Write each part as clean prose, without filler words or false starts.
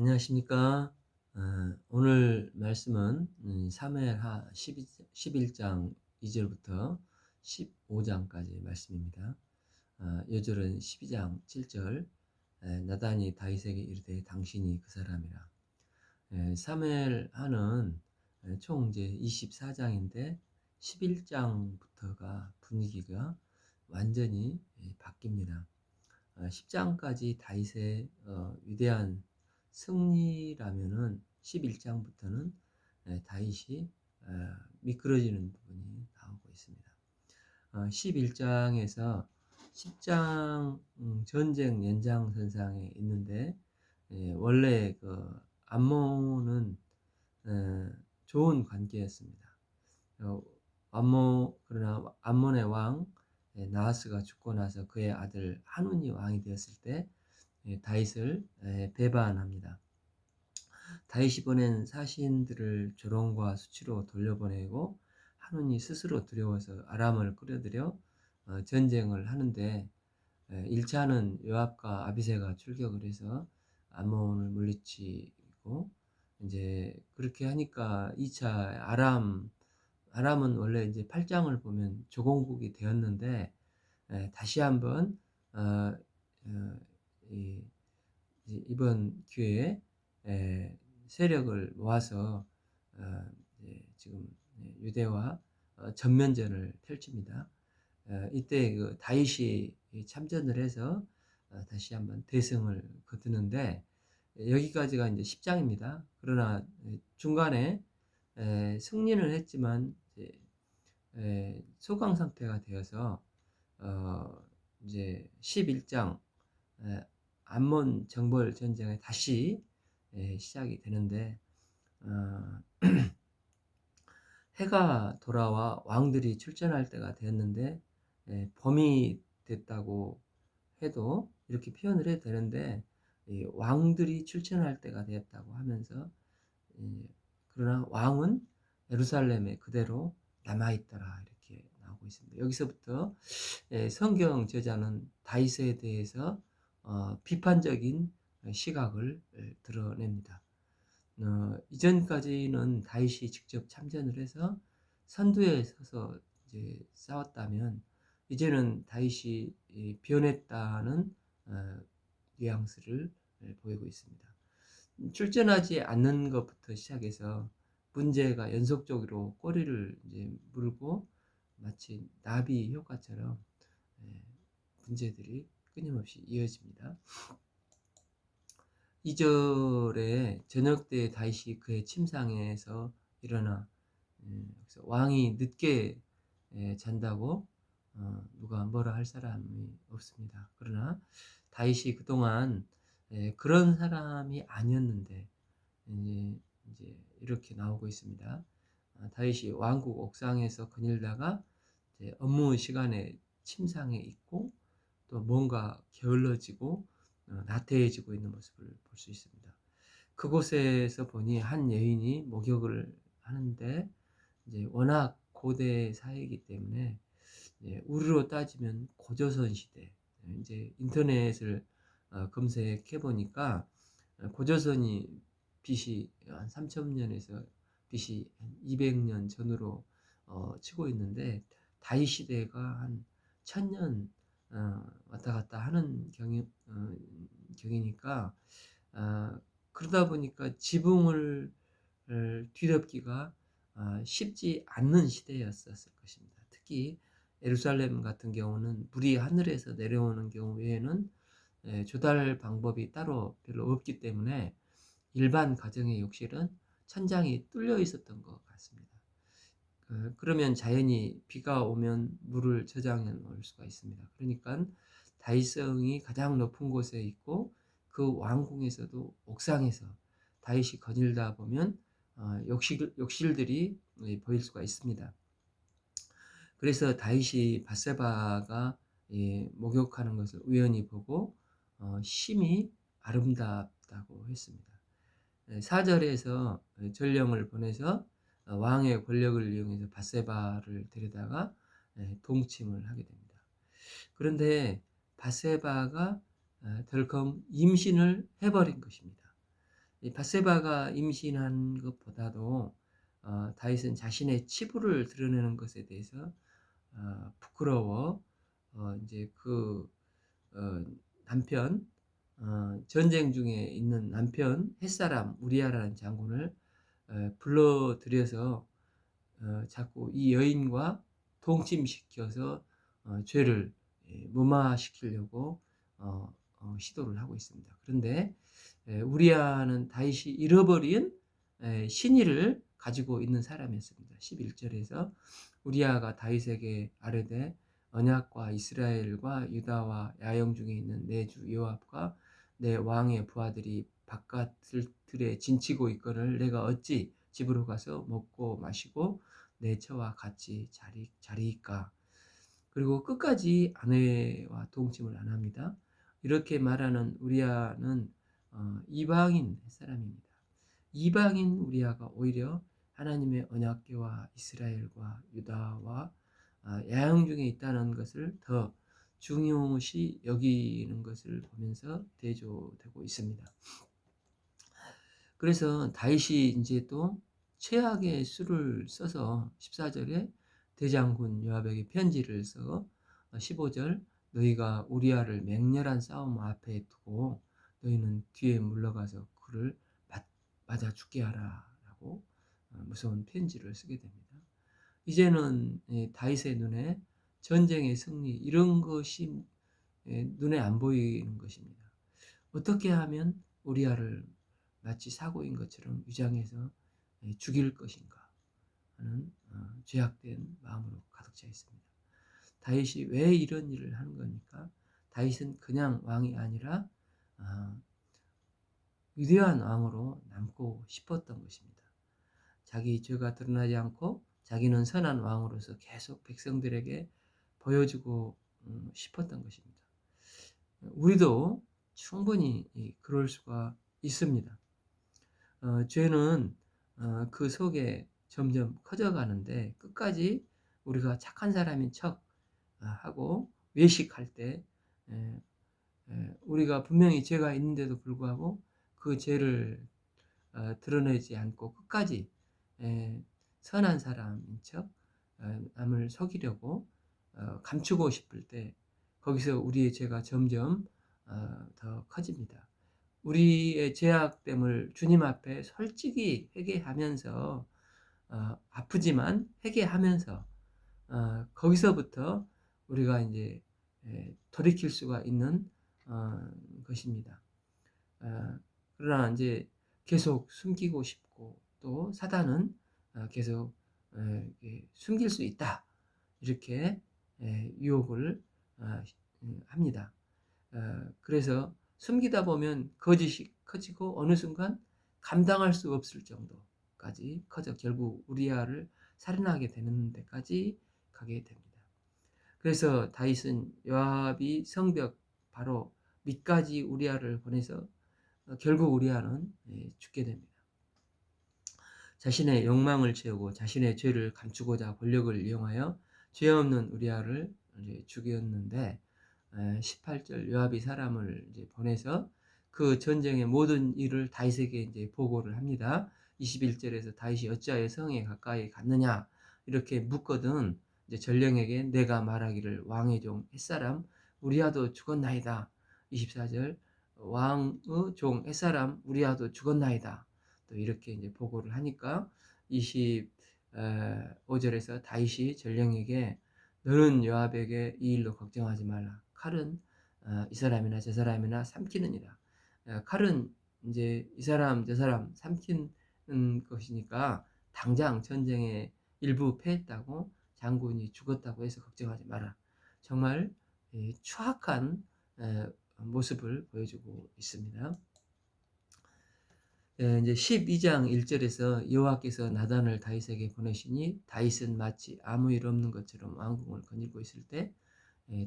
안녕하십니까? 오늘 말씀은 사무엘하 11장 2절부터 15장까지 말씀입니다. 요절은 12장 7절. 나단이 다윗에게 이르되 당신이 그 사람이라. 사무엘하는 총 이제 24장인데 11장부터가 분위기가 완전히 바뀝니다. 10장까지 다윗의 위대한 승리라면은 11장부터는 다윗이 미끄러지는 부분이 나오고 있습니다. 11장에서 10장 전쟁 연장선상에 있는데, 원래 그 암몬은 좋은 관계였습니다. 그러나 암몬의 왕 나하스가 죽고 나서 그의 아들 한운이 왕이 되었을 때 다윗을 배반합니다. 다윗이 보낸 사신들을 조롱과 수치로 돌려보내고 한운이 스스로 두려워서 아람을 끌어들여 전쟁을 하는데, 1차는 요압과 아비새가 출격을 해서 암몬을 물리치고, 이제 그렇게 하니까 2차 아람은 원래 이제 8장을 보면 조공국이 되었는데, 다시 한번 어, 어, 이번 기회에 세력을 모아서 지금 유대와 전면전을 펼칩니다. 이때 그 다윗이 참전을 해서 다시 한번 대승을 거두는데, 여기까지가 이제 10장입니다. 그러나 중간에 승리는 했지만 소강 상태가 되어서 이제 11장 암몬 정벌 전쟁에 다시 시작이 되는데, 어, 해가 돌아와 왕들이 출전할 때가 되었는데, 범이 됐다고 해도 이렇게 표현을 해도 되는데, 왕들이 출전할 때가 되었다고 하면서, 그러나 왕은 예루살렘에 그대로 남아있더라, 이렇게 나오고 있습니다. 여기서부터 성경 저자는 다윗에 대해서 비판적인 시각을 드러냅니다. 이전까지는 다윗이 직접 참전을 해서 선두에 서서 이제 싸웠다면, 이제는 다윗이 변했다는 뉘앙스를 보이고 있습니다. 출전하지 않는 것부터 시작해서 문제가 연속적으로 꼬리를 이제 물고 마치 나비 효과처럼 문제들이 끊임없이 이어집니다. 2절에 저녁 때 다윗이 그의 침상에서 일어나, 왕이 늦게 잔다고 누가 뭐라 할 사람이 없습니다. 그러나 다윗이 그동안 그런 사람이 아니었는데, 이제 이렇게 나오고 있습니다. 다윗이 왕국 옥상에서 거닐다가 이제 업무 시간에 침상에 있고, 또 뭔가 게을러지고 나태해지고 있는 모습을 볼 수 있습니다. 그곳에서 보니 한 여인이 목욕을 하는데, 이제 워낙 고대 사회이기 때문에 우리로 따지면 고조선 시대, 이제 인터넷을 검색해 보니까 고조선이 BC 한 3000년에서 BC 한 200년 전으로 치고 있는데, 다윗 시대가 한 1000년 왔다 갔다 하는 경이니까, 그러다 보니까 지붕을 뒤덮기가 쉽지 않는 시대였었을 것입니다. 특히 예루살렘 같은 경우는 물이 하늘에서 내려오는 경우 외에는 조달 방법이 따로 별로 없기 때문에 일반 가정의 욕실은 천장이 뚫려 있었던 것 같습니다. 그러면 자연히 비가 오면 물을 저장해 놓을 수가 있습니다. 그러니까 다윗성이 가장 높은 곳에 있고, 그 왕궁에서도 옥상에서 다윗이 거닐다 보면 욕실들이 보일 수가 있습니다. 그래서 다윗이 밧세바가 목욕하는 것을 우연히 보고 심히 아름답다고 했습니다. 4절에서 전령을 보내서 왕의 권력을 이용해서 밧세바를 데려다가 동침을 하게 됩니다. 그런데 밧세바가 덜컹 임신을 해버린 것입니다. 이 바세바가 임신한 것보다도 다윗은 자신의 치부를 드러내는 것에 대해서 부끄러워 인제 어 남편 전쟁 중에 있는 남편 햇사람 우리아라는 장군을 불러들여서 자꾸 이 여인과 동침시켜서 죄를 무마시키려고 시도를 하고 있습니다. 그런데 우리아는 다윗이 잃어버린 신의를 가지고 있는 사람이었습니다. 11절에서 우리아가 다윗에게 아뢰되 언약과 이스라엘과 유다와 야영 중에 있는 내 주 요압과 내 왕의 부하들이 바깥 들에 진치고 있거늘 내가 어찌 집으로 가서 먹고 마시고 내 처와 같이 자리이까. 그리고 끝까지 아내와 동침을 안 합니다. 이렇게 말하는 우리아는 이방인 사람입니다. 이방인 우리아가 오히려 하나님의 언약궤와 이스라엘과 유다와 야영 중에 있다는 것을 더 중요시 여기는 것을 보면서 대조되고 있습니다. 그래서 다윗이 이제 또 최악의 수를 써서 14절에 대장군 요압에게 편지를 써 15절 너희가 우리아를 맹렬한 싸움 앞에 두고 너희는 뒤에 물러가서 그를 맞아 죽게 하라 라고 무서운 편지를 쓰게 됩니다. 이제는 다윗의 눈에 전쟁의 승리 이런 것이 눈에 안 보이는 것입니다. 어떻게 하면 우리아를 마치 사고인 것처럼 위장해서 죽일 것인가 하는 죄악된 마음으로 가득 차 있습니다. 다윗이 왜 이런 일을 하는 겁니까? 다윗은 그냥 왕이 아니라 위대한 왕으로 남고 싶었던 것입니다. 자기 죄가 드러나지 않고 자기는 선한 왕으로서 계속 백성들에게 보여주고 싶었던 것입니다. 우리도 충분히 그럴 수가 있습니다. 죄는 그 속에 점점 커져가는데 끝까지 우리가 착한 사람인 척 하고 외식할 때 우리가 분명히 죄가 있는데도 불구하고 그 죄를 드러내지 않고 끝까지 선한 사람인 척 남을 속이려고 감추고 싶을 때 거기서 우리의 죄가 점점 더 커집니다. 우리의 죄악됨을 주님 앞에 솔직히 회개하면서 아프지만 회개하면서 거기서부터 우리가 이제 돌이킬 수가 있는 것입니다. 그러나 이제 계속 숨기고 싶고 또 사단은 계속 숨길 수 있다 이렇게 유혹을 합니다. 그래서 숨기다 보면 거짓이 커지고 어느 순간 감당할 수 없을 정도까지 커져 결국 우리아를 살인하게 되는 데까지 가게 됩니다. 그래서 다윗은 요압이 성벽 바로 밑까지 우리아를 보내서 결국 우리아는 죽게 됩니다. 자신의 욕망을 채우고 자신의 죄를 감추고자 권력을 이용하여 죄 없는 우리아를 죽였는데 18절 요압이 사람을 이제 보내서 그 전쟁의 모든 일을 다윗에게 이제 보고를 합니다. 21절에서 다윗이 어찌하여 성에 가까이 갔느냐 이렇게 묻거든 이제 전령에게 내가 말하기를 왕의 종 햇사람 우리아도 죽었나이다. 24절 왕의 종 햇사람 우리아도 죽었나이다. 또 이렇게 이제 보고를 하니까 25절에서 다윗이 전령에게 너는 요압에게 이 일로 걱정하지 말라. 칼은 이 사람이나 저 사람이나 삼키느니라. 칼은 이제 이 사람 저 사람 삼키는 것이니까 당장 전쟁에 일부 패했다고 장군이 죽었다고 해서 걱정하지 마라. 정말 추악한 모습을 보여주고 있습니다. 이제 12장 1절에서 여호와께서 나단을 다윗에게 보내시니 다윗은 마치 아무 일 없는 것처럼 왕궁을 거닐고 있을 때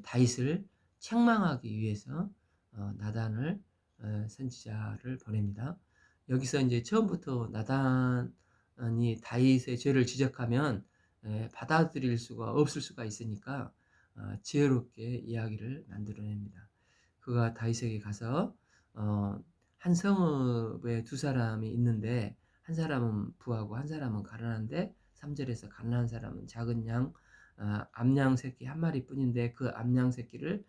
다윗을 책망하기 위해서 나단을 선지자를 보냅니다. 여기서 이제 처음부터 나단이 다윗의 죄를 지적하면 받아들일 수가 없을 수가 있으니까 지혜롭게 이야기를 만들어냅니다. 그가 다윗에게 가서 한 성읍에 두 사람이 있는데 한 사람은 부하고 한 사람은 가난한데 3절에서 가난한 사람은 작은 양 암양 새끼 한 마리뿐인데 그 암양 새끼를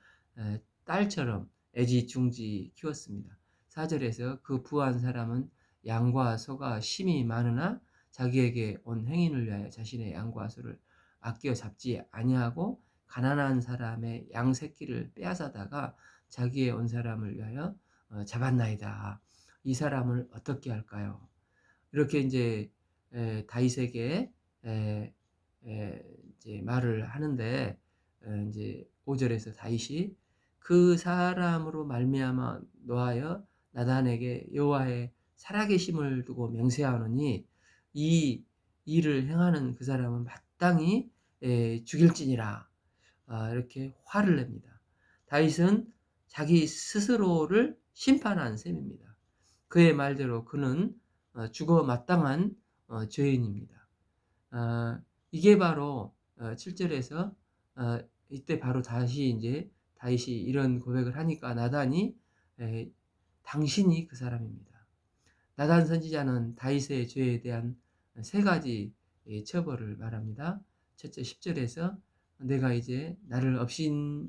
딸처럼 애지중지 키웠습니다. 4절에서 그 부한 사람은 양과 소가 심이 많으나 자기에게 온 행인을 위하여 자신의 양과 소를 아껴 잡지 아니하고 가난한 사람의 양 새끼를 빼앗아다가 자기의 온 사람을 위하여 잡았나이다. 이 사람을 어떻게 할까요? 이렇게 이제 다윗에게 이제 말을 하는데 이제 5절에서 다윗이 그 사람으로 말미암아 노하여 나단에게 여호와의 살아계심을 두고 맹세하노니 이 일을 행하는 그 사람은 마땅히 죽일지니라. 이렇게 화를 냅니다. 다윗은 자기 스스로를 심판한 셈입니다. 그의 말대로 그는 죽어 마땅한 죄인입니다. 이게 바로 7절에서 이때 바로 다시 이제 다윗이 이런 고백을 하니까 나단이 당신이 그 사람입니다. 나단 선지자는 다윗의 죄에 대한 세 가지 처벌을 말합니다. 첫째 10절에서 내가 이제 나를 업신이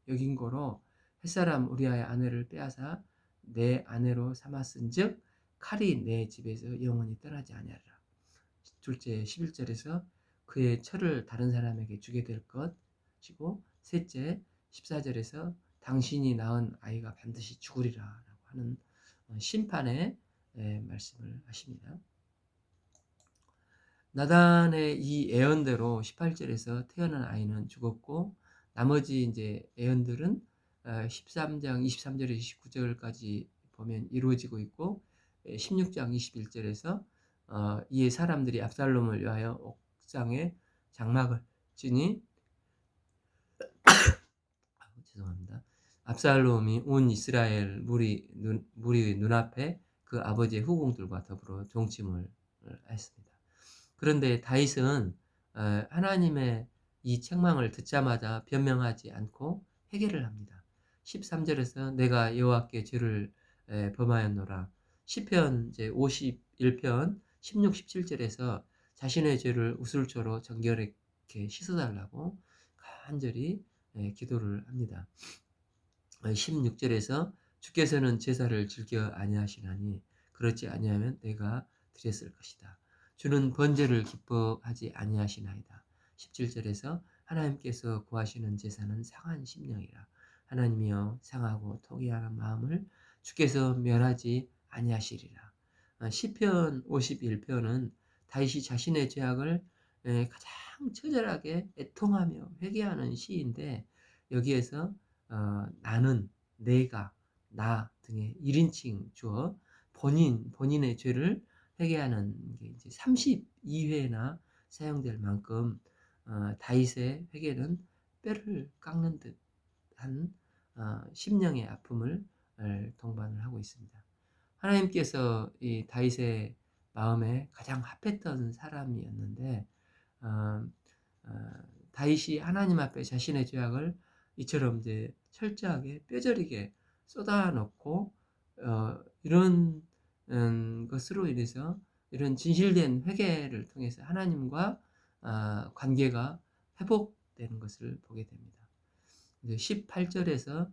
여긴 거로 햇사람 우리아의 아내를 빼앗아 내 아내로 삼았은즉 칼이 내 집에서 영원히 떠나지 아니하리라. 둘째 11절에서 그의 철을 다른 사람에게 주게 될 것이고 셋째 14절에서 당신이 낳은 아이가 반드시 죽으리라 라고 하는 심판의 말씀을 하십니다. 나단의 이 예언대로 18절에서 태어난 아이는 죽었고 나머지 이제 예언들은 13장 23절에서 29절까지 보면 이루어지고 있고 16장 21절에서 이 사람들이 압살롬을 위하여 옥상에 장막을 치니 죄송합니다. 압살롬이 온 이스라엘 무리 눈앞에 그 아버지의 후궁들과 더불어 동침을 했습니다. 그런데 다윗은 하나님의 이 책망을 듣자마자 변명하지 않고 회개를 합니다. 13절에서 내가 여호와께 죄를 범하였노라. 시편 이제 51편 16, 17절에서 자신의 죄를 우슬초로 정결하게 씻어달라고 간절히 기도를 합니다. 16절에서 주께서는 제사를 즐겨 아니하시나니 그렇지 아니하면 내가 드렸을 것이다. 주는 번제를 기뻐하지 아니하시나이다. 17절에서 하나님께서 구하시는 제사는 상한 심령이라. 하나님이여 상하고 토기하는 마음을 주께서 멸하지 아니하시리라. 시편 51편은 다윗이 자신의 죄악을 가장 처절하게 애통하며 회개하는 시인데 여기에서 나는, 내가, 나 등의 1인칭 주어 본인의 죄를 회개하는 게 이제 32회나 사용될 만큼 다윗의 회개는 뼈를 깎는 듯한 심령의 아픔을 동반을 하고 있습니다. 하나님께서 이 다윗의 마음에 가장 합했던 사람이었는데 다윗이 하나님 앞에 자신의 죄악을 이처럼 이제 철저하게 뼈저리게 쏟아놓고 이런 것으로 인해서 이런 진실된 회개를 통해서 하나님과 관계가 회복되는 것을 보게 됩니다. 18절에서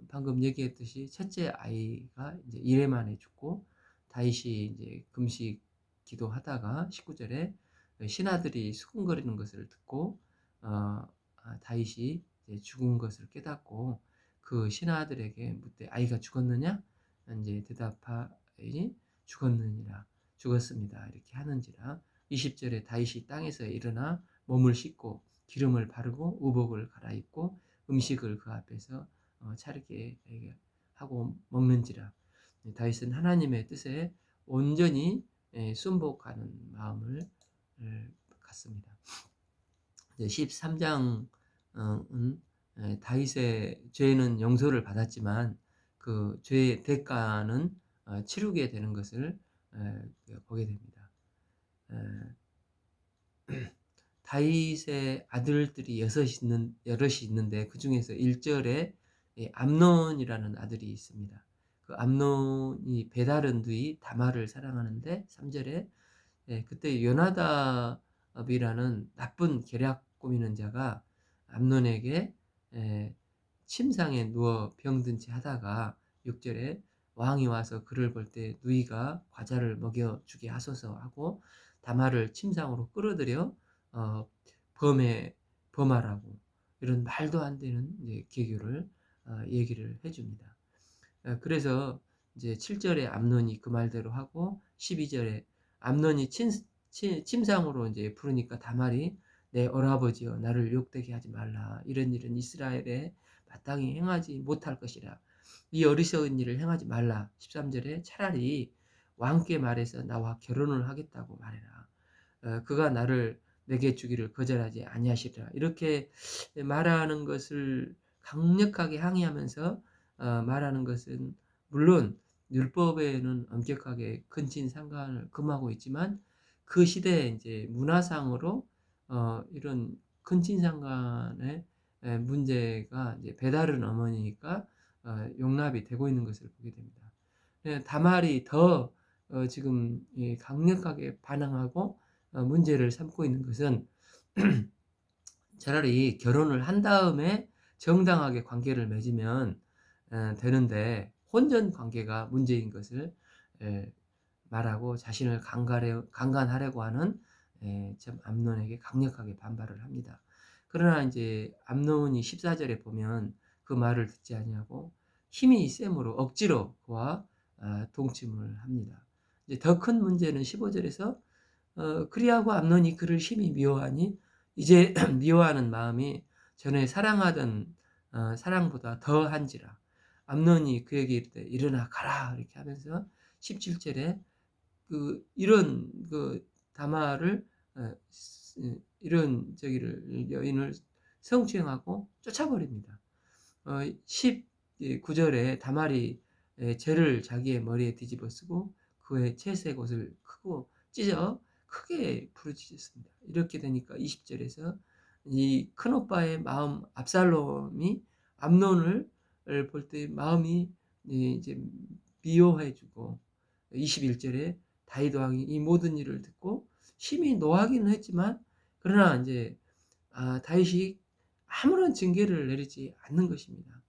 방금 얘기했듯이 첫째 아이가 이제 1회 만에 죽고 다윗이 이제 금식 기도하다가 19절에 신하들이 수군거리는 것을 듣고 다윗이 이제 죽은 것을 깨닫고 그 신하들에게 묻되 아이가 죽었느냐? 이제 대답하니 죽었느니라 죽었습니다 이렇게 하는지라. 20절에 다윗이 땅에서 일어나 몸을 씻고 기름을 바르고 의복을 갈아입고 음식을 그 앞에서 차리게 하고 먹는지라. 다윗은 하나님의 뜻에 온전히 순복하는 마음을 갖습니다. 13장은 다윗의 죄는 용서를 받았지만 그 죄의 대가는 치르게 되는 것을 보게 됩니다. 다윗의 아들들이 여럿이 있는데 그 중에서 1절에 암논이라는 아들이 있습니다. 그 암논이 배다른 누이 다말을 사랑하는데 3절에 그때 요나답이라는 나쁜 계략 꾸미는 자가 암논에게 에, 침상에 누워 병든 채 하다가 6절에 왕이 와서 그를 볼 때 누이가 과자를 먹여주게 하소서 하고 다말을 침상으로 끌어들여 어, 범에 범하라고 이런 말도 안 되는 이제 계교를 얘기를 해줍니다. 그래서 이제 7절에 암논이 그 말대로 하고 12절에 암논이 침상으로 이제 부르니까 다말이 내 어라버지여 나를 욕되게 하지 말라. 이런 일은 이스라엘에 마땅히 행하지 못할 것이라. 이 어리석은 일을 행하지 말라. 13절에 차라리 왕께 말해서 나와 결혼을 하겠다고 말해라. 그가 나를 내게 주기를 거절하지 아니하시리라. 이렇게 말하는 것을 강력하게 항의하면서 말하는 것은 물론 율법에는 엄격하게 근친상간을 금하고 있지만 그 시대에 이제 문화상으로 이런 근친상간의 문제가 이제 배다른 어머니니까 용납이 되고 있는 것을 보게 됩니다. 다말이 더 지금 강력하게 반항하고 문제를 삼고 있는 것은 차라리 결혼을 한 다음에 정당하게 관계를 맺으면 되는데 혼전 관계가 문제인 것을 말하고 자신을 강간하려고 하는 참 암논에게 강력하게 반발을 합니다. 그러나 이제 암논이 14절에 보면 그 말을 듣지 아니하고 힘이 셈으로 억지로 그와 동침을 합니다. 이제 더 큰 문제는 15절에서 그리하고 암논이 그를 심히 미워하니 이제 미워하는 마음이 전에 사랑하던 사랑보다 더한지라. 암논이 그에게 이르되 일어나 가라 이렇게 하면서 17절에 그 이런 그 다말을 이런 저기를 여인을 성추행하고 쫓아버립니다. 19절에 다말이 재를 자기의 머리에 뒤집어 쓰고 그의 채색 옷을 크고 찢어 크게 부르짖었습니다. 이렇게 되니까 20절에서 이 큰오빠의 마음 압살롬이 암논을 볼 때 마음이 이제 미워해지고 21절에 다윗 왕이 이 모든 일을 듣고 심히 노하기는 했지만 그러나 이제 다윗이 아무런 징계를 내리지 않는 것입니다.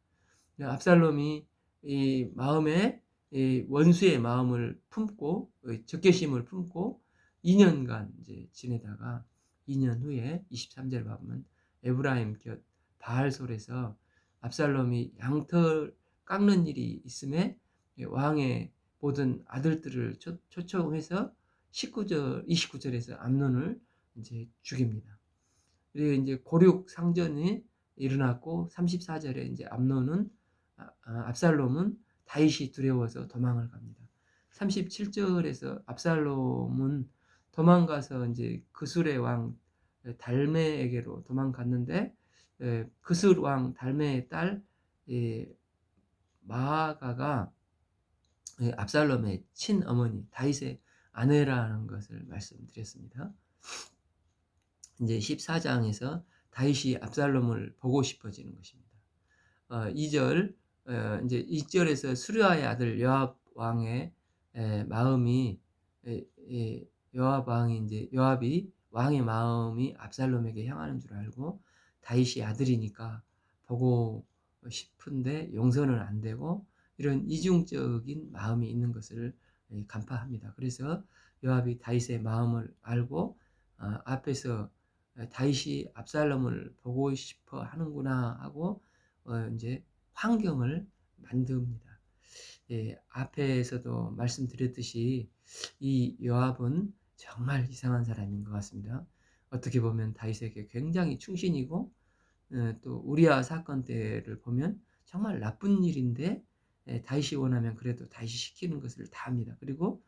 압살롬이 이 마음에 이 원수의 마음을 품고 적개심을 품고 2년간 이제 지내다가 2년 후에 23절 보면 에브라임 곁 바알솔에서 압살롬이 양털 깎는 일이 있음에 왕의 모든 아들들을 초청해서 29절에서 암논을 이제 죽입니다. 그리고 이제 고륙 상전이 일어났고 34절에 이제 압살롬은 다윗이 두려워서 도망을 갑니다. 37절에서 압살롬은 도망가서 이제 그술의 왕 달메에게로 도망갔는데 그술 왕 달메의 딸 마아가가 압살롬의 친어머니 다윗의 아내라는 것을 말씀드렸습니다. 이제 14장에서 다윗이 압살롬을 보고 싶어지는 것입니다. 2절 이제 2절에서 수르아의 아들 요압 왕의 마음이 요압 왕이 이제 요압이 왕의 마음이 압살롬에게 향하는 줄 알고 다윗이 아들이니까 보고 싶은데 용서는 안 되고 이런 이중적인 마음이 있는 것을 간파합니다. 그래서 요압이 다윗의 마음을 알고 앞에서 다윗이 압살롬을 보고 싶어 하는구나 하고 이제 환경을 만듭니다. 앞에서도 말씀드렸듯이 이 요압은 정말 이상한 사람인 것 같습니다. 어떻게 보면 다윗에게 굉장히 충신이고 또 우리아 사건 때를 보면 정말 나쁜 일인데 다윗이 원하면 그래도 다윗이 시키는 것을 다 합니다. 그리고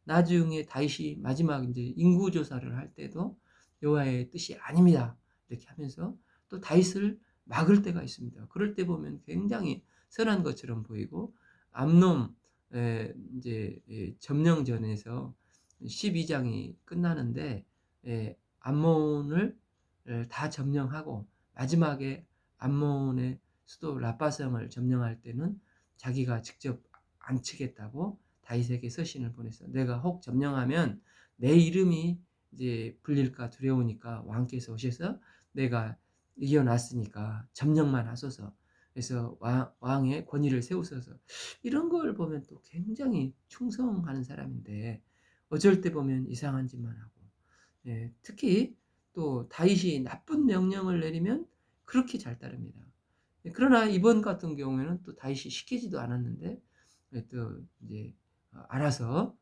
나중에 다윗이 마지막 이제 인구 조사를 할 때도 여호와의 뜻이 아닙니다. 이렇게 하면서 또 다윗을 막을 때가 있습니다. 그럴 때 보면 굉장히 선한 것처럼 보이고 암논 이제 점령전에서 12장이 끝나는데 암몬을 다 점령하고 마지막에 암몬의 수도 라빠성을 점령할 때는 자기가 직접 안 치겠다고 다윗에게 서신을 보내서 내가 혹 점령하면 내 이름이 이제 불릴까 두려우니까 왕께서 오셔서 내가 이겨놨으니까 점령만 하소서. 그래서 왕의 권위를 세우소서. 이런 걸 보면 또 굉장히 충성하는 사람인데 어쩔 때 보면 이상한 짓만 하고, 예, 특히 또 다윗이 나쁜 명령을 내리면 그렇게 잘 따릅니다. 예, 그러나 이번 같은 경우에는 또 다윗이 시키지도 않았는데 또 이제 알아서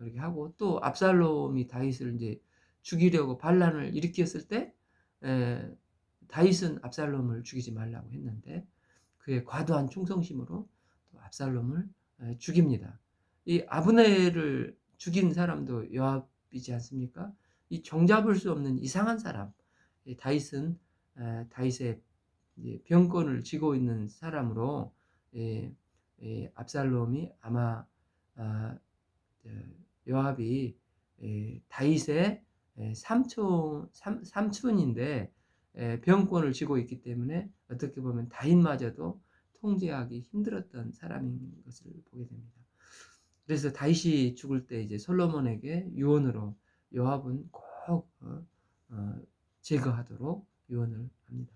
이렇게 하고, 또 압살롬이 다윗을 이제 죽이려고 반란을 일으켰을 때 다윗은 압살롬을 죽이지 말라고 했는데 그의 과도한 충성심으로 또 압살롬을 죽입니다. 이 아브넬을 죽인 사람도 요압이지 않습니까? 이 종잡을 수 없는 이상한 사람. 다윗은 다윗의 병권을 쥐고 있는 사람으로 압살롬이 아마 아, 요압이 다윗의 삼촌인데 병권을 쥐고 있기 때문에 어떻게 보면 다윗마저도 통제하기 힘들었던 사람인 것을 보게 됩니다. 그래서 다윗이 죽을 때 이제 솔로몬에게 유언으로 요압은 꼭 제거하도록 유언을 합니다.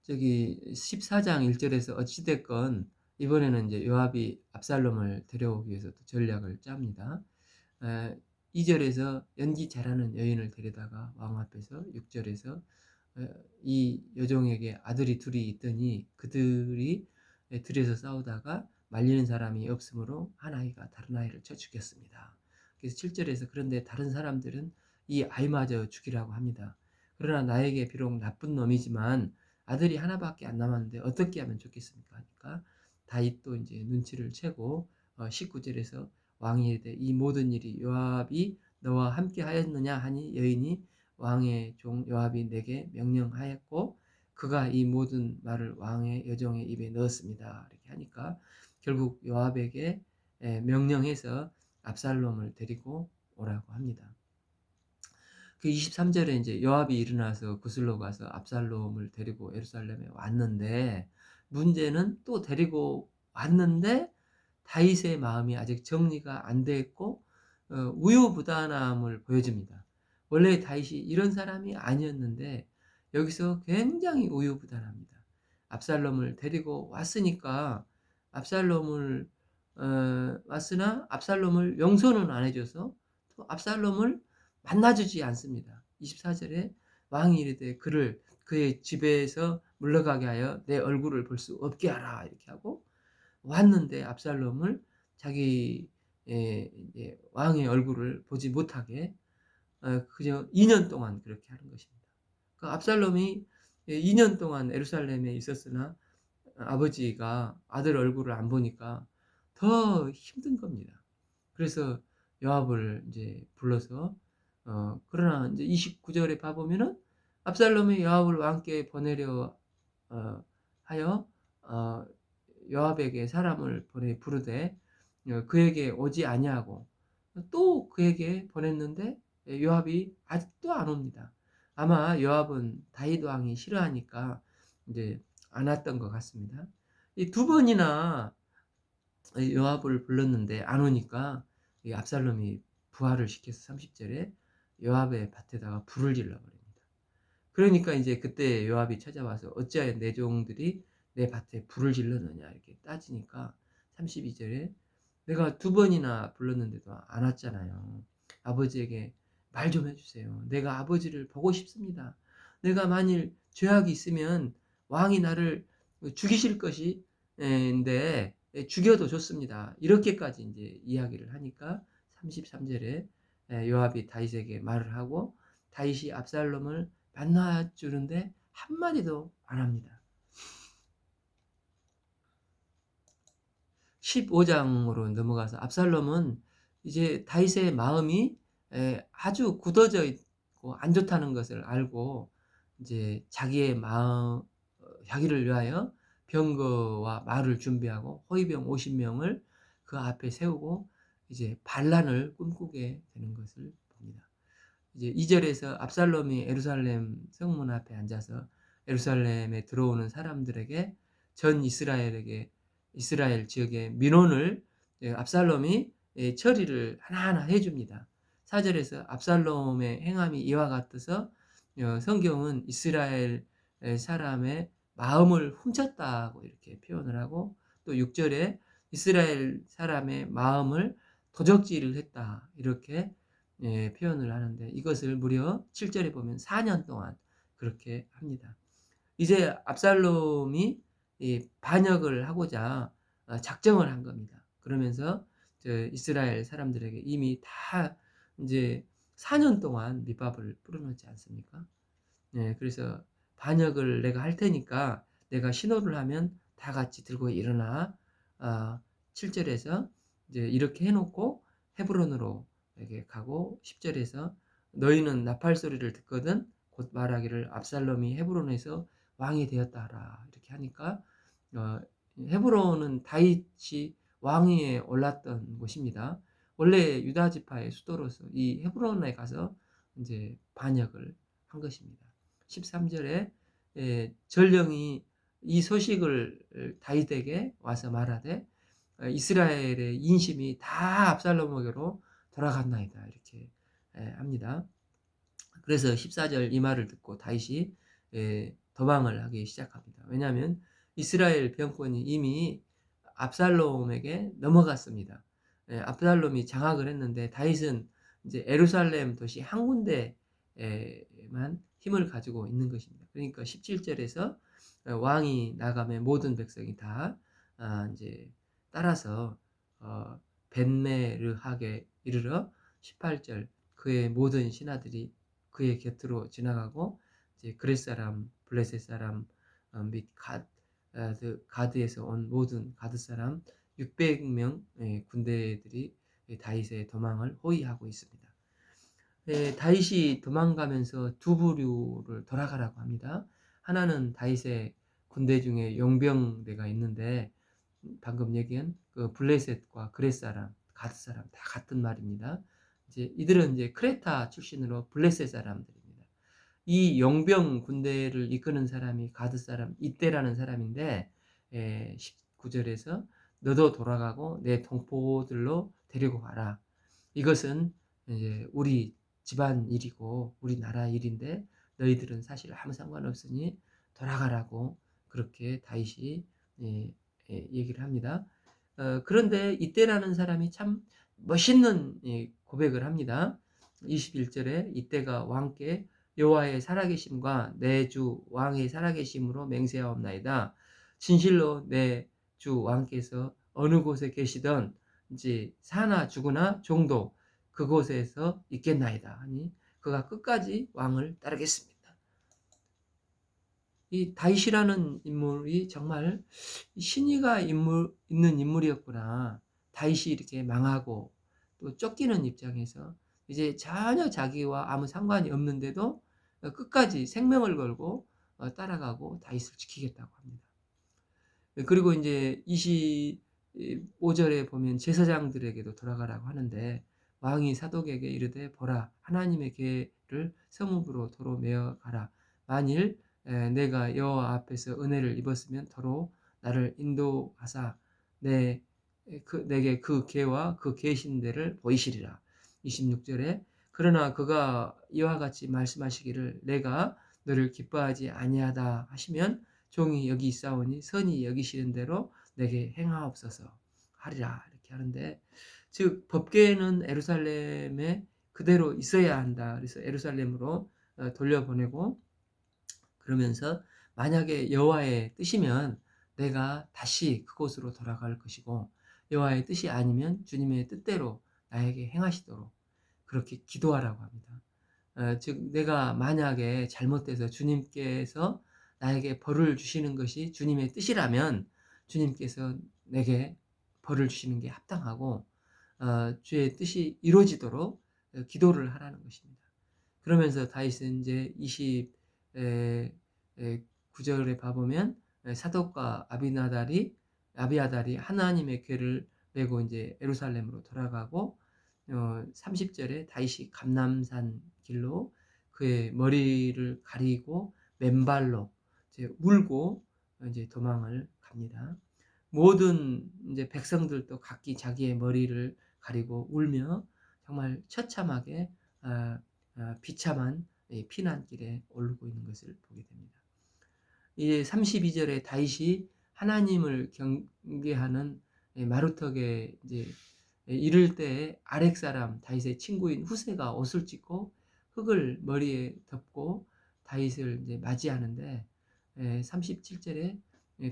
저기 14장 1절에서 어찌됐건 이번에는 이제 요압이 압살롬을 데려오기 위해서 또 전략을 짭니다. 2절에서 연기 잘하는 여인을 데려다가 왕 앞에서, 6절에서 이 여종에게 아들이 둘이 있더니 그들이 들에서 싸우다가 말리는 사람이 없으므로 한 아이가 다른 아이를 쳐 죽였습니다. 그래서 7절에서 그런데 다른 사람들은 이 아이마저 죽이라고 합니다. 그러나 나에게 비록 나쁜 놈이지만 아들이 하나밖에 안 남았는데 어떻게 하면 좋겠습니까? 하니까 다윗도 이제 눈치를 채고 19절에서 왕이 이르되 이 모든 일이 요압이 너와 함께 하였느냐 하니 여인이 왕의 종 요압이 내게 명령하였고 그가 이 모든 말을 왕의 여종의 입에 넣었습니다. 이렇게 하니까 결국 요압에게 명령해서 압살롬을 데리고 오라고 합니다. 그 23절에 이제 요압이 일어나서 구슬로 가서 압살롬을 데리고 예루살렘에 왔는데, 문제는 또 데리고 왔는데 다윗의 마음이 아직 정리가 안 돼 있고 우유부단함을 보여줍니다. 원래 다윗이 이런 사람이 아니었는데 여기서 굉장히 우유부단합니다. 압살롬을 데리고 왔으니까 압살롬을 왔으나 압살롬을 용서는 안 해줘서 또 압살롬을 만나주지 않습니다. 24절에 왕이 이르되 그를 그의 집에서 물러가게 하여 내 얼굴을 볼 수 없게 하라 이렇게 하고 왔는데 압살롬을 자기 왕의 얼굴을 보지 못하게 그저 2년 동안 그렇게 하는 것입니다. 그 압살롬이 2년 동안 예루살렘에 있었으나 아버지가 아들 얼굴을 안 보니까 더 힘든 겁니다. 그래서 요압을 이제 불러서 그러나 이제 29절에 봐보면은 압살롬이 요압을 왕께 보내려 하여 요압에게 사람을 보내 부르되 그에게 오지 아니하고 또 그에게 보냈는데 요압이 아직도 안 옵니다. 아마 요압은 다윗 왕이 싫어하니까 이제 안 왔던 것 같습니다. 이 두 번이나 요압을 불렀는데 안 오니까 이 압살롬이 부활을 시켜서 30절에 요압의 밭에다가 불을 질러 버립니다. 그러니까 이제 그때 요압이 찾아와서 어찌하여 내 종들이 내 밭에 불을 질렀느냐 이렇게 따지니까 32절에 내가 두 번이나 불렀는데도 안 왔잖아요. 아버지에게 말 좀 해주세요. 내가 아버지를 보고 싶습니다. 내가 만일 죄악이 있으면 왕이 나를 죽이실 것인데 죽여도 좋습니다. 이렇게까지 이제 이야기를 하니까 33절에 요압이 다윗에게 말을 하고 다윗이 압살롬을 만나주는데 한마디도 안 합니다. 15장으로 넘어가서 압살롬은 이제 다윗의 마음이 아주 굳어져 있고 안 좋다는 것을 알고 이제 자기의 마음, 자기를 위하여 병거와 말을 준비하고 호위병 50명을 그 앞에 세우고 이제 반란을 꿈꾸게 되는 것을 봅니다. 이제 2절에서 압살롬이 예루살렘 성문 앞에 앉아서 예루살렘에 들어오는 사람들에게 전 이스라엘 지역의 민원을 압살롬이 처리를 하나하나 해 줍니다. 4절에서 압살롬의 행함이 이와 같아서 성경은 이스라엘 사람의 마음을 훔쳤다고 이렇게 표현을 하고, 또 6절에 이스라엘 사람의 마음을 도적질을 했다 이렇게 표현을 하는데, 이것을 무려 7절에 보면 4년 동안 그렇게 합니다. 이제 압살롬이 반역을 하고자 작정을 한 겁니다. 그러면서 이스라엘 사람들에게 이미 다 이제 4년 동안 밑밥을 뿌려놓지 않습니까? 그래서 반역을 내가 할 테니까 내가 신호를 하면 다 같이 들고 일어나. 7절에서 이제 이렇게 해놓고 헤브론으로 이렇게 가고, 10절에서 너희는 나팔 소리를 듣거든 곧 말하기를 압살롬이 헤브론에서 왕이 되었다 하라 이렇게 하니까, 헤브론은 다윗이 왕위에 올랐던 곳입니다. 원래 유다 지파의 수도로서 이 헤브론에 가서 이제 반역을 한 것입니다. 13절에 전령이 이 소식을 다윗에게 와서 말하되 이스라엘의 인심이 다 압살롬에게로 돌아갔나이다 이렇게 합니다. 그래서 14절 이 말을 듣고 다윗이 도망을 하기 시작합니다. 왜냐하면 이스라엘 병권이 이미 압살롬에게 넘어갔습니다. 압살롬이 장악을 했는데 다윗은 이제 예루살렘 도시 한 군데만 힘을 가지고 있는 것입니다. 그러니까 17절에서 왕이 나가면 모든 백성이 다 이제 따라서 벤메르하게 이르러 18절 그의 모든 신하들이 그의 곁으로 지나가고, 이제 그렛 사람, 블레셋 사람 및 가드에서 온 모든 가드 사람 600명 군대들이 다윗의 도망을 호위하고 있습니다. 다윗이 도망가면서 두 부류를 돌아가라고 합니다. 하나는 다윗의 군대 중에 용병대가 있는데, 방금 얘기한 그 블레셋과 그렛 사람, 가드 사람 다 같은 말입니다. 이제 이들은 이제 크레타 출신으로 블레셋 사람들입니다. 이 용병 군대를 이끄는 사람이 가드 사람 이때라는 사람인데, 19절에서 너도 돌아가고 내 동포들로 데리고 가라. 이것은 이제 우리 집안 일이고 우리나라 일인데 너희들은 사실 아무 상관없으니 돌아가라고 그렇게 다윗이 얘기를 합니다. 그런데 이때라는 사람이 참 멋있는 고백을 합니다. 21절에 이때가 왕께 여호와의 살아계심과 내 주 왕의 살아계심으로 맹세하옵나이다. 진실로 내 주 왕께서 어느 곳에 계시던 이제 사나 죽으나 종도 그곳에서 있겠나이다 하니 그가 끝까지 왕을 따르겠습니다. 이 다윗이라는 인물이 정말 신의가 있는 인물이었구나. 다윗이 이렇게 망하고 또 쫓기는 입장에서 이제 전혀 자기와 아무 상관이 없는데도 끝까지 생명을 걸고 따라가고 다윗을 지키겠다고 합니다. 그리고 이제 25절에 보면 제사장들에게도 돌아가라고 하는데, 왕이 사독에게 이르되 보라 하나님의 궤를 성읍으로 도로 메어 가라. 만일 내가 여호와 앞에서 은혜를 입었으면 도로 나를 인도하사 내게 그 궤와 그 계신 데를 보이시리라. 26절에 그러나 그가 이와 같이 말씀하시기를 내가 너를 기뻐하지 아니하다 하시면 종이 여기 있사오니 선이 여기시는 대로 내게 행하옵소서 하리라 이렇게 하는데, 즉 법궤는 예루살렘에 그대로 있어야 한다. 그래서 예루살렘으로 돌려보내고, 그러면서 만약에 여호와의 뜻이면 내가 다시 그곳으로 돌아갈 것이고 여호와의 뜻이 아니면 주님의 뜻대로 나에게 행하시도록 그렇게 기도하라고 합니다. 즉 내가 만약에 잘못돼서 주님께서 나에게 벌을 주시는 것이 주님의 뜻이라면 주님께서 내게 벌을 주시는 게 합당하고 주의 뜻이 이루어지도록 기도를 하라는 것입니다. 그러면서 다윗은 이제 29절에 봐보면 사독과 아비아달이 하나님의 궤를 메고 이제 예루살렘으로 돌아가고, 30절에 다윗이 감람산 길로 그의 머리를 가리고 맨발로 이제 울고 이제 도망을 갑니다. 모든 이제 백성들도 각기 자기의 머리를 가리고 울며 정말 처참하게 비참한 이 피난길에 오르고 있는 것을 보게 됩니다. 이제 32절에 다윗이 하나님을 경배하는 마루턱에 이제 이를 때에 아렉 사람 다윗의 친구인 후세가 옷을 찢고 흙을 머리에 덮고 다윗을 이제 맞이하는데 37절에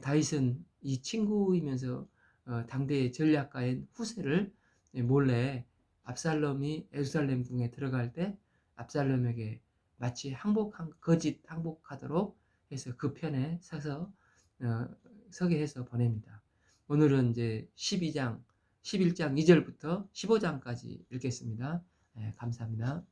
다윗은 이 친구이면서 당대의 전략가인 후세를 몰래 압살롬이 예루살렘 궁에 들어갈 때 압살롬에게 마치 거짓 항복하도록 해서 그 편에 서게 해서 보냅니다. 오늘은 이제 11장 2절부터 15장까지 읽겠습니다. 감사합니다.